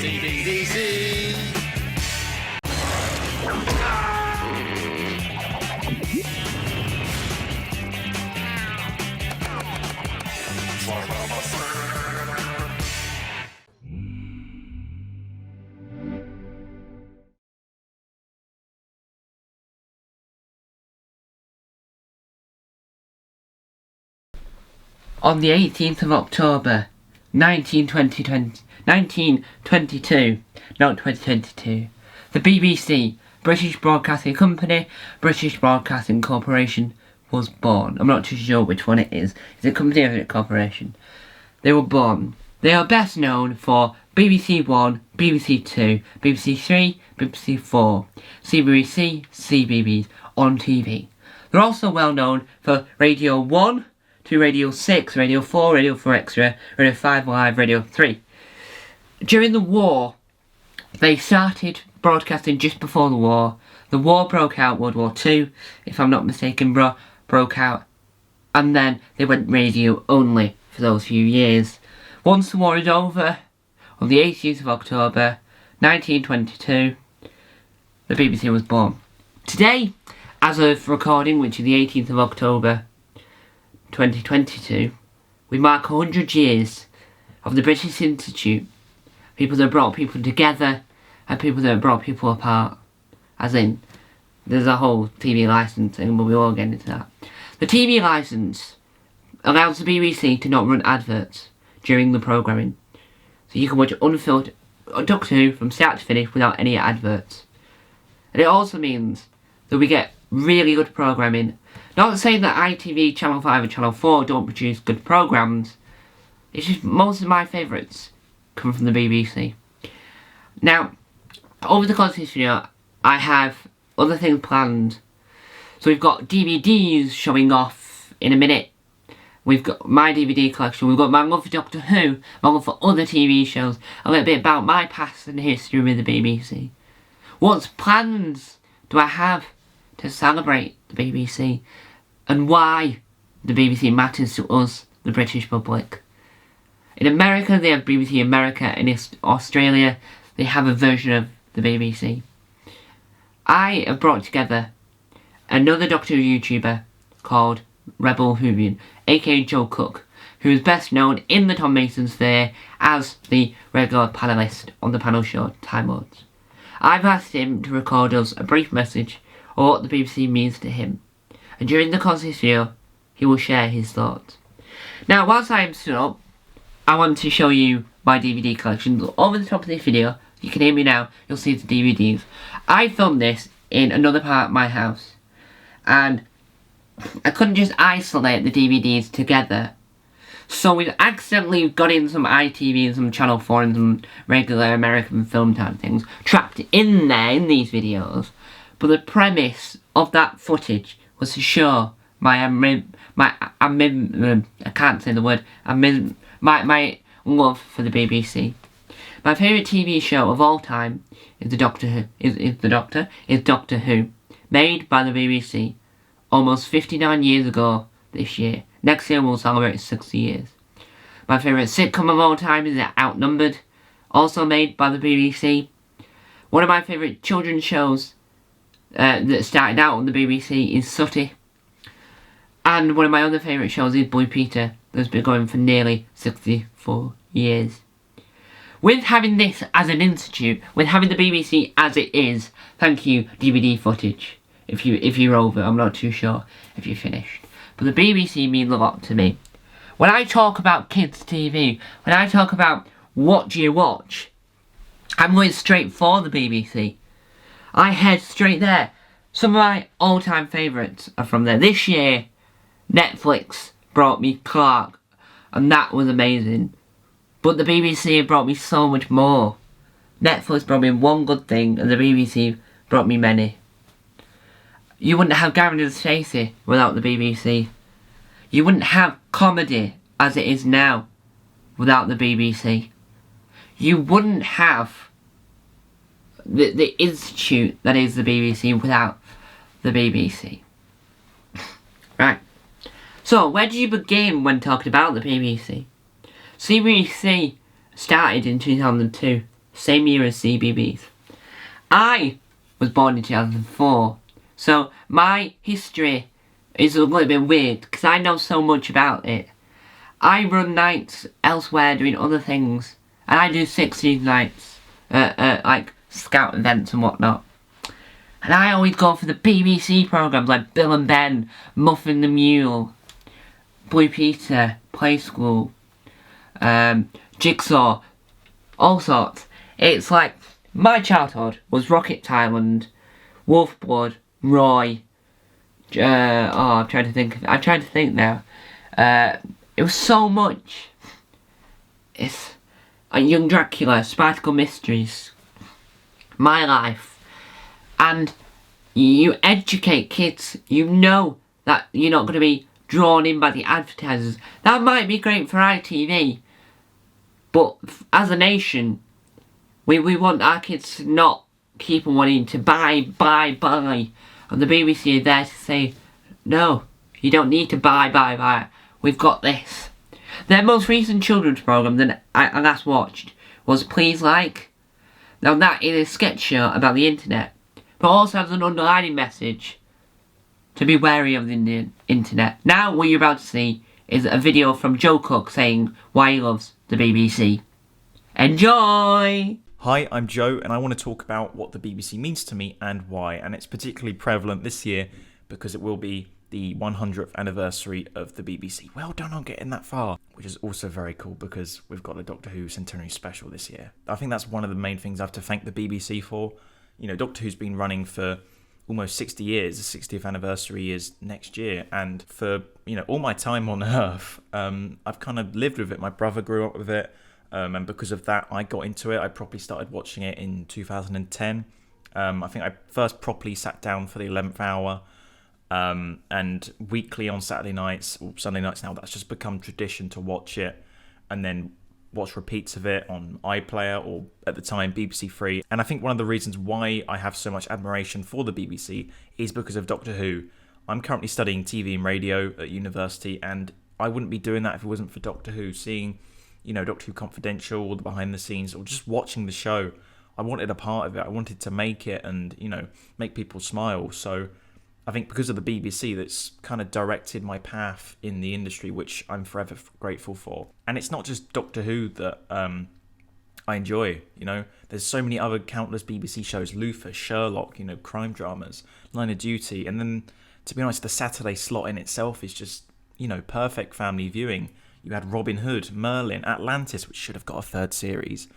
CBDC. On the 18th of October, 1922, not 2022, the BBC, British Broadcasting Company, British Broadcasting Corporation, was born. I'm not too sure which one it is. It's a company or a corporation. They were born. They are best known for BBC 1, BBC 2, BBC 3, BBC 4, CBBC, CBeebies on TV. They're also well known for Radio 1, to Radio 6, Radio 4, Radio 4 Extra, Radio 5 Live, Radio 3. During the war, they started broadcasting just before the war. The war broke out, World War II, if I'm not mistaken, broke out. And then they went radio only for those few years. Once the war is over, on the 18th of October, 1922, the BBC was born. Today, as of recording, which is the 18th of October, 2022, we mark 100 years of the British Institute, people that brought people together and people that brought people apart. As in, there's a whole TV licence thing, but we won't get into that. The TV licence allows the BBC to not run adverts during the programming, so you can watch unfiltered Doctor Who from start to finish without any adverts. And it also means that we get really good programming. Not saying that ITV, Channel 5 and Channel 4 don't produce good programmes. It's just most of my favourites come from the BBC. Now, over the course of this video, I have other things planned. So we've got DVDs showing off in a minute. We've got my DVD collection, we've got my love for Doctor Who, my love for other TV shows, a little bit about my past and history with the BBC. What plans do I have to celebrate the BBC, and why the BBC matters to us, the British public. In America, they have BBC America, and in Australia, they have a version of the BBC. I have brought together another Doctor Who YouTuber called Rebel Whovian, aka Joe Cook, who is best known in the Tom Mason sphere as the regular panellist on the panel show Time Lords. I've asked him to record us a brief message on what the BBC means to him, and during the course of this video, he will share his thoughts. Now, whilst I am stood up, I want to show you my DVD collection. Over the top of this video, you can hear me now, you'll see the DVDs. I filmed this in another part of my house, and I couldn't just isolate the DVDs together. So we've accidentally got in some ITV and some Channel 4 and some regular American film type things trapped in there in these videos. But the premise of that footage was to show my love for the BBC. My favourite TV show of all time is Doctor Who, made by the BBC almost 59 years ago this year. Next year we'll celebrate 60 years. My favourite sitcom of all time is Outnumbered, also made by the BBC. One of my favourite children's shows that started out on the BBC is Sooty. And one of my other favourite shows is Blue Peter, that's been going for nearly 64 years. With having this as an institute, with having the BBC as it is, thank you DVD footage. If you're over, I'm not too sure if you're finished. But the BBC means a lot to me. When I talk about kids TV, when I talk about what do you watch, I'm going straight for the BBC. I head straight there. Some of my all-time favourites are from there. This year, Netflix brought me Clark, and that was amazing. But the BBC have brought me so much more. Netflix brought me one good thing, and the BBC brought me many. You wouldn't have Gavin and Stacey without the BBC. You wouldn't have comedy as it is now without the BBC. You wouldn't have the institute that is the BBC without the BBC. Right. So, where do you begin when talking about the BBC? CBBC started in 2002, same year as CBeebies. I was born in 2004, so my history is a little bit weird because I know so much about it. I run nights elsewhere doing other things, and I do 16 nights, like scout events and whatnot. And I always go for the BBC programmes like Bill and Ben, Muffin the Mule, Blue Peter, Play School, Jigsaw, all sorts. It's like, my childhood was Rocket Thailand, Wolfblood, Roy, I'm trying to think now. It was so much. It's a Young Dracula, Sparkle Mysteries, My Life. And you educate kids. You know that you're not going to be drawn in by the advertisers. That might be great for ITV, but as a nation, we want our kids to not keep on wanting to buy. And the BBC are there to say, no, you don't need to buy. We've got this. Their most recent children's programme that I last watched was Please Like. Now that is a sketch show about the internet, but also has an underlining message to be wary of the internet. Now what you're about to see is a video from Joe Cook saying why he loves the BBC. Enjoy! Hi, I'm Joe, and I want to talk about what the BBC means to me and why. And it's particularly prevalent this year because it will be the 100th anniversary of the BBC. Well done on getting that far, which is also very cool because we've got a Doctor Who centenary special this year. I think that's one of the main things I have to thank the BBC for. You know, Doctor Who's been running for almost 60 years. The 60th anniversary is next year, and for, you know, all my time on Earth, I've kind of lived with it. My brother grew up with it, and because of that, I got into it. I properly started watching it in 2010. I think I first properly sat down for the 11th hour, and weekly on Saturday nights, or Sunday nights now, that's just become tradition to watch it, and then watch repeats of it on iPlayer or, at the time, BBC Three. And I think one of the reasons why I have so much admiration for the BBC is because of Doctor Who. I'm currently studying TV and radio at university, and I wouldn't be doing that if it wasn't for Doctor Who. Seeing, you know, Doctor Who Confidential, or the behind the scenes, or just watching the show, I wanted a part of it. I wanted to make it and, you know, make people smile. So I think because of the BBC, that's kind of directed my path in the industry, which I'm forever grateful for. And it's not just Doctor Who that I enjoy, you know. There's so many other countless BBC shows, Luther, Sherlock, you know, crime dramas, Line of Duty. And then, to be honest, the Saturday slot in itself is just, you know, perfect family viewing. You had Robin Hood, Merlin, Atlantis, which should have got a third series,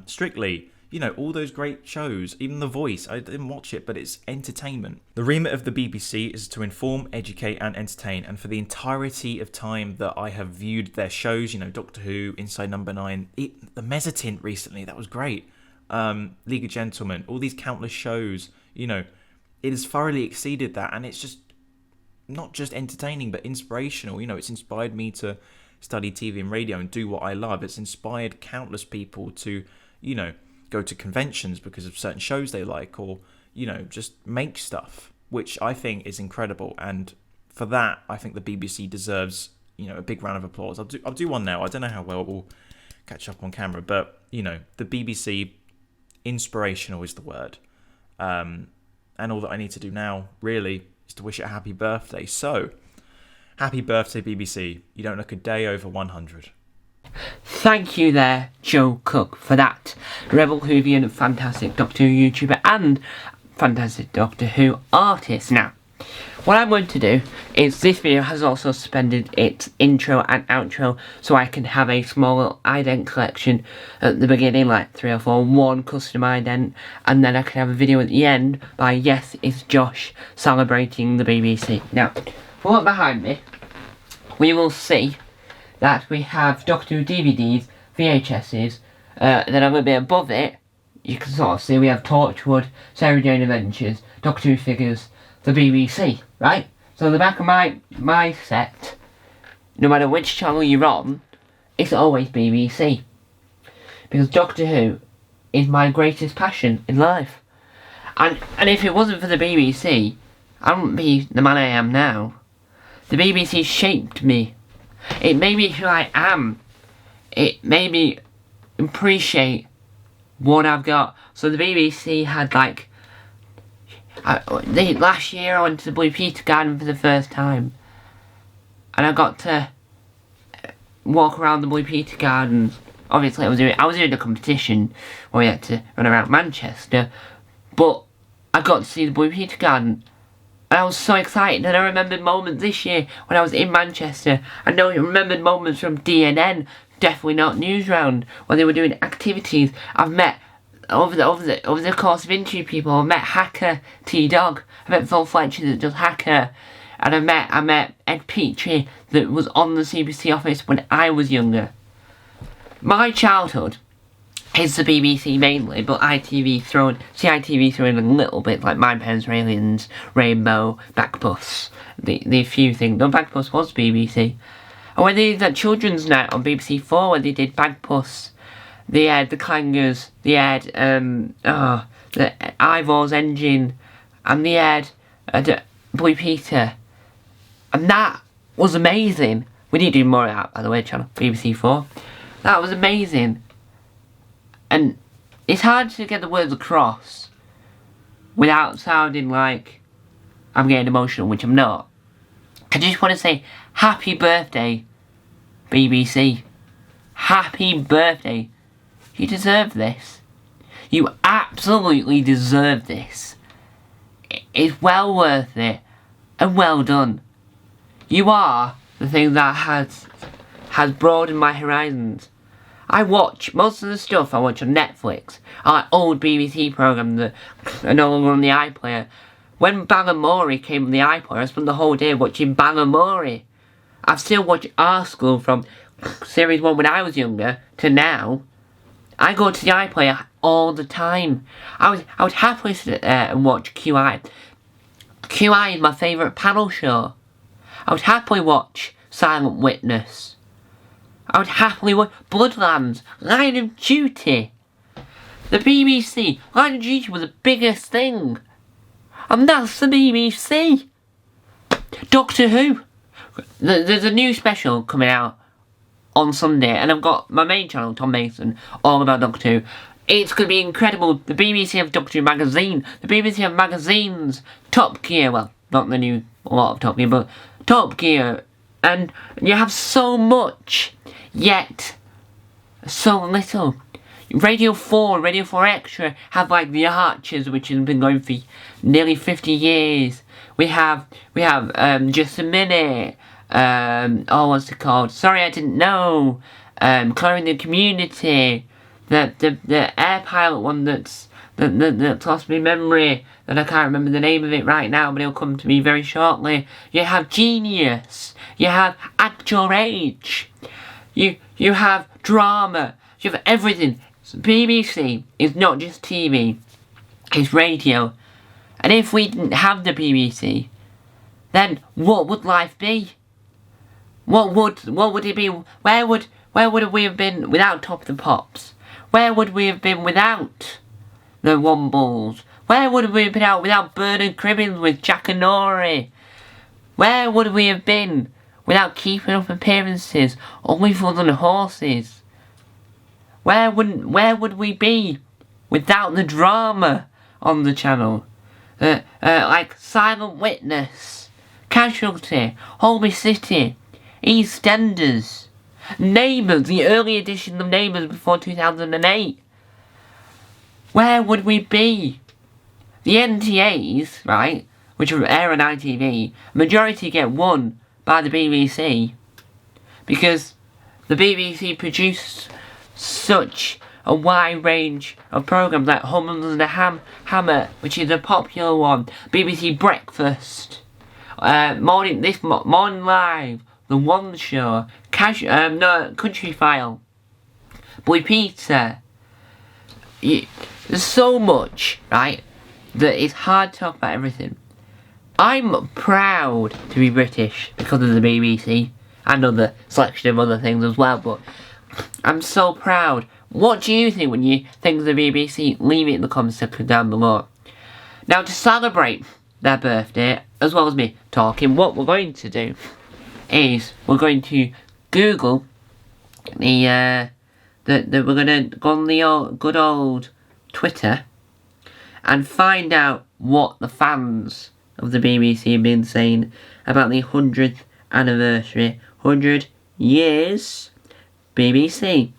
Strictly, you know, all those great shows, even The Voice. I didn't watch it, but it's entertainment. The remit of the BBC is to inform, educate and entertain, and for the entirety of time that I have viewed their shows, you know, Doctor Who, Inside Number 9, the Mezzotint recently, that was great, League of Gentlemen, all these countless shows, you know, it has thoroughly exceeded that, and it's just not just entertaining but inspirational. You know, it's inspired me to study TV and radio and do what I love. It's inspired countless people to, you know, go to conventions because of certain shows they like, or, you know, just make stuff, which I think is incredible. And for that, I think the BBC deserves, you know, a big round of applause. I'll do one now. I don't know how well it will catch up on camera, but, you know, the BBC, inspirational is the word. And all that I need to do now, really, is to wish it a happy birthday. So, happy birthday, BBC. You don't look a day over 100. Thank you there, Joe Cook, for that. Rebel Whovian, fantastic Doctor Who YouTuber and fantastic Doctor Who artist. Now, what I'm going to do is, this video has also suspended its intro and outro, so I can have a small little ident collection at the beginning, like 3 or 4, one custom ident, and then I can have a video at the end by Yes It's Josh celebrating the BBC. Now, if we look behind me, we will see that we have Doctor Who DVDs, VHSs, then a little bit above it, you can sort of see we have Torchwood, Sarah Jane Adventures, Doctor Who figures, the BBC, right? So the back of my set, no matter which channel you're on, it's always BBC. Because Doctor Who is my greatest passion in life. And if it wasn't for the BBC, I wouldn't be the man I am now. The BBC shaped me. It made me who I am. It made me appreciate what I've got. So the BBC had like, last year I went to the Blue Peter Garden for the first time, and I got to walk around the Blue Peter Gardens. Obviously, I was doing a competition where we had to run around Manchester, but I got to see the Blue Peter Garden, and I was so excited. And I remembered moments this year when I was in Manchester. I know I remembered moments from DNN, Definitely Not Newsround, when they were doing activities. I've met over the course of interview people. I've met Hacker T-Dog. I met Phil Fletcher that does Hacker. And I met Ed Petrie that was on the CBC office when I was younger. My childhood is the BBC mainly, but CITV thrown in a little bit, like My Parents Were Aliens, Rainbow, Backbus, the few things. No, Backbus was BBC. And when they did that children's night on BBC 4, when they did Backbus, they had the Clangers, they had the Ivor's Engine, and they had Blue Peter. And that was amazing. We need to do more of that, by the way, channel BBC 4. That was amazing. And it's hard to get the words across without sounding like I'm getting emotional, which I'm not. I just want to say happy birthday, BBC. Happy birthday. You deserve this. You absolutely deserve this. It's well worth it and well done. You are the thing that has broadened my horizons. I watch most of the stuff I watch on Netflix. I like old BBC programmes that are no longer on the iPlayer. When Ballymore came on the iPlayer, I spent the whole day watching Ballymore. I've still watched Our School from Series 1 when I was younger to now. I go to the iPlayer all the time. I would happily sit there and watch QI. QI is my favourite panel show. I would happily watch Silent Witness. I would happily watch Bloodlands, Line of Duty. The BBC, Line of Duty was the biggest thing. And that's the BBC. Doctor Who. There's a new special coming out on Sunday, and I've got my main channel, Tom Mason, all about Doctor Who. It's going to be incredible. The BBC have Doctor Who magazine. The BBC have magazines. Top Gear, well, not the new, a lot of Top Gear, but Top Gear. And you have so much, yet so little. Radio 4 Extra have like The Archers, which has been going for nearly 50 years. We have Just a Minute. What's it called? Sorry, I didn't know. Clearing the Community. The air pilot one that's lost me memory. That I can't remember the name of it right now, but it'll come to me very shortly. You have Genius. You have Act Your Age. You have drama. You have everything. So BBC is not just TV. It's radio. And if we didn't have the BBC, then what would life be? What would it be? Where would we have been without Top of the Pops? Where would we have been without the Wombles? Where would we have been without Bernard Cribbins with Jack and Nori? Where would we have been without Keeping Up Appearances, Only Fools and Horses? Where would we be without the drama on the channel? Like Silent Witness, Casualty, Holby City, EastEnders, Neighbours, the early edition of Neighbours before 2008. Where would we be? The NTAs, right, which air on ITV, majority get won by the BBC because the BBC produced such a wide range of programmes like Hummus and the Hammer, which is a popular one, BBC Breakfast, Morning Live, The One Show, Country File, Blue Peter. There's so much, right, that it's hard to talk about everything. I'm proud to be British because of the BBC and other selection of other things as well, but I'm so proud. What do you think when you think of the BBC? Leave it in the comments section down below. Now, to celebrate their birthday, as well as me talking, what we're going to do is we're going to Google the that we're gonna go on the good old Twitter and find out what the fans of the BBC have been saying about the 100th anniversary, 100 years BBC.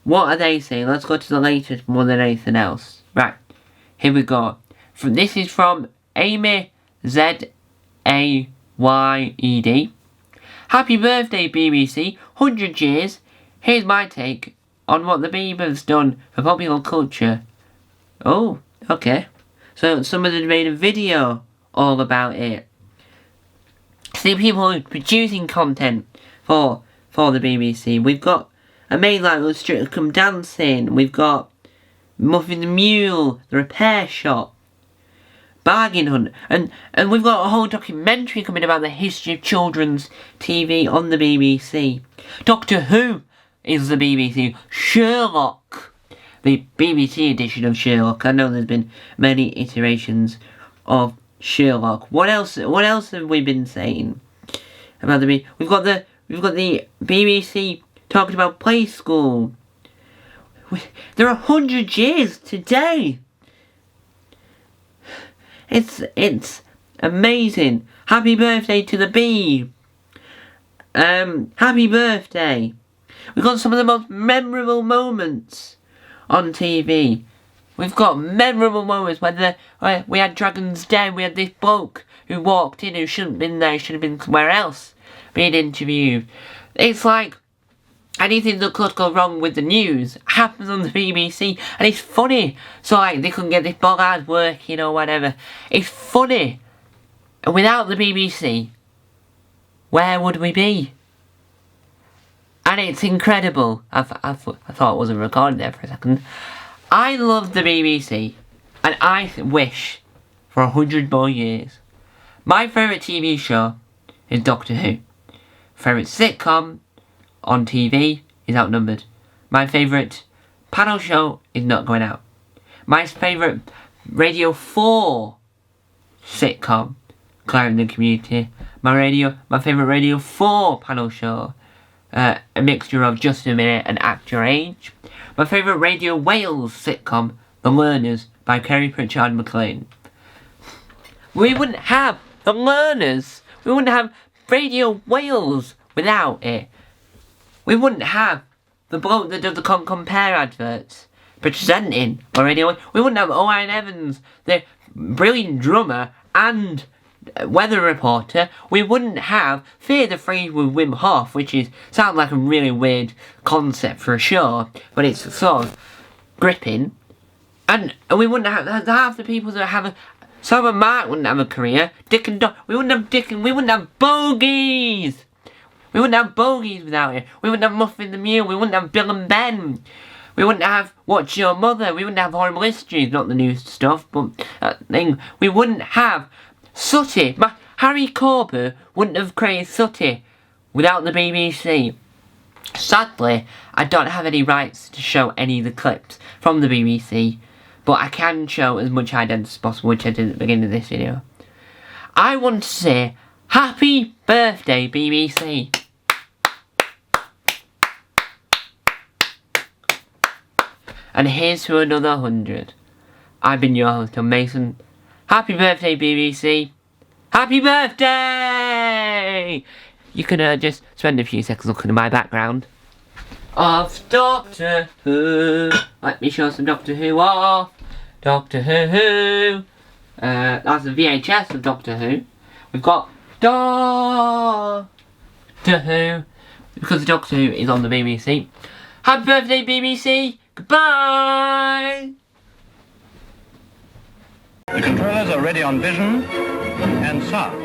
What are they saying? Let's go to the latest more than anything else. Right, here we go. This is from Amy Zayd. Happy birthday, BBC. 100 years. Here's my take on what the Beavers done for popular culture. Oh, okay. So some of them made a video all about it. See, people are producing content for the BBC. We've got a maid like illustrator come dancing. We've got Muffin the Mule, the repair shop, Bargain Hunt, and we've got a whole documentary coming about the history of children's TV on the BBC. Doctor Who is the BBC. Sherlock, the BBC edition of Sherlock. I know there's been many iterations of Sherlock. What else have we been saying about the We've got the BBC talking about Play School. There are 100 years today. It's amazing. Happy birthday to the Bee. Happy birthday. We've got some of the most memorable moments on TV. We've got memorable moments where we had Dragon's Den. We had this bloke who walked in who shouldn't have been there, should have been somewhere else being interviewed. It's like anything that could go wrong with the news happens on the BBC, and it's funny. So like they couldn't get this bollard working or whatever. It's funny. And without the BBC, where would we be? And it's incredible. I thought it wasn't recorded there for a second. I love the BBC, and I wish for 100 more years. My favourite TV show is Doctor Who. Favourite sitcom on TV is Outnumbered. My favourite panel show is Not Going Out. My favourite Radio 4 sitcom, Claire in the Community. My favourite Radio 4 panel show, a mixture of Just a Minute and Act Your Age. My favourite Radio Wales sitcom, The Learners, by Kerry Pritchard McLean. We wouldn't have The Learners. We wouldn't have Radio Wales without it. We wouldn't have the bloke that does the Compare adverts presenting on Radio. We wouldn't have Owen Evans, the brilliant drummer and weather reporter. We wouldn't have Fear the Freeze with Wim Hof, which sounds like a really weird concept for a show, but it's sort of gripping. And we wouldn't have half the people that have Sam and Mark wouldn't have a career. Dick and Doc. We wouldn't have Dick and we wouldn't have Bogies. We wouldn't have Bogies without it. We wouldn't have Muffin the Mule. We wouldn't have Bill and Ben. We wouldn't have What's Your Mother. We wouldn't have Horrible Histories, not the new stuff, but that thing. We wouldn't have Sooty. Harry Corber wouldn't have created Sooty without the BBC. Sadly, I don't have any rights to show any of the clips from the BBC, but I can show as much identity as possible, which I did at the beginning of this video. I want to say, happy birthday, BBC. And here's to another 100. I've been your host, Tom Mason. Happy birthday, BBC. Happy birthday! You can just spend a few seconds looking at my background of Doctor Who. Let me show some Doctor Who off. Doctor Who. That's a VHS of Doctor Who. We've got Doctor Who, because Doctor Who is on the BBC. Happy birthday, BBC. Goodbye. The controllers are ready on vision and sound.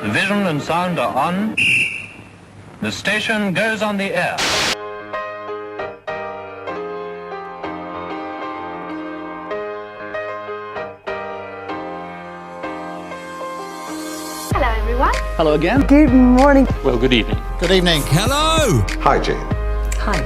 The vision and sound are on. The station goes on the air. Hello, everyone. Hello again. Good morning. Well, good evening. Good evening. Hello! Hi, Jane. Hi.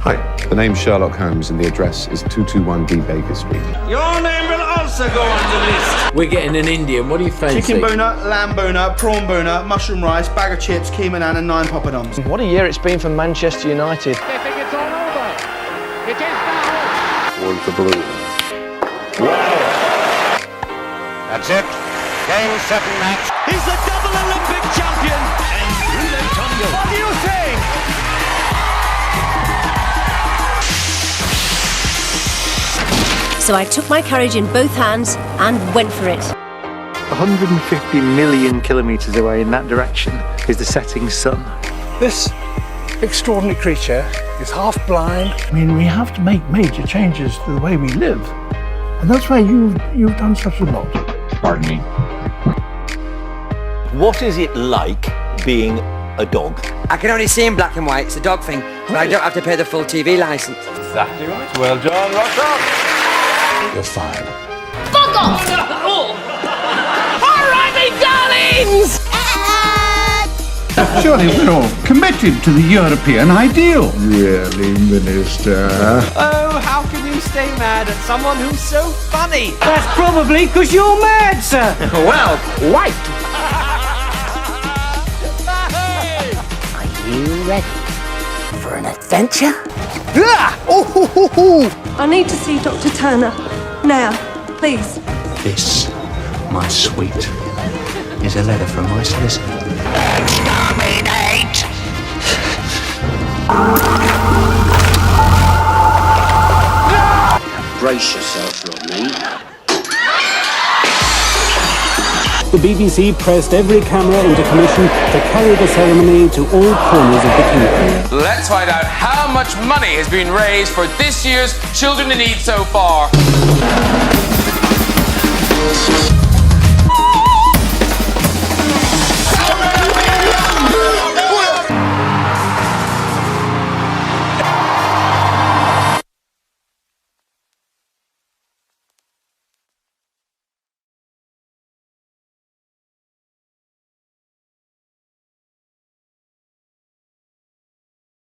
Hi. The name's Sherlock Holmes and the address is 221D Baker Street. Your name will also also go on the list. We're getting an Indian. What do you fancy? Chicken boner, lamb boner, prawn boner, mushroom rice, bag of chips, key naan and 9 poppadoms. What a year it's been for Manchester United. They think it's all over. It is now. One for blue. Wow! That's it. Game, 7 match. He's the double Olympic champion. And what do you think? So I took my courage in both hands and went for it. 150 million kilometres away in that direction is the setting sun. This extraordinary creature is half blind. I mean, we have to make major changes to the way we live. And that's why you've done such a lot. Pardon me. What is it like being a dog? I can only see in black and white. It's a dog thing, but I don't have to pay the full TV licence. Exactly right. Well done, rock up. You're fired. Fuck off! Alright, me darlings! Surely we're all committed to the European ideal. Really, Minister? Oh, how can you stay mad at someone who's so funny? That's probably because you're mad, sir. Well, white. Are you ready for an adventure? I need to see Dr. Turner. Now, please. This, my sweet, is a letter from my solicitor. Exterminate! Brace yourself, Rodney. The BBC pressed every camera into commission to carry the ceremony to all corners of the kingdom. Let's find out how much money has been raised for this year's Children in Need so far.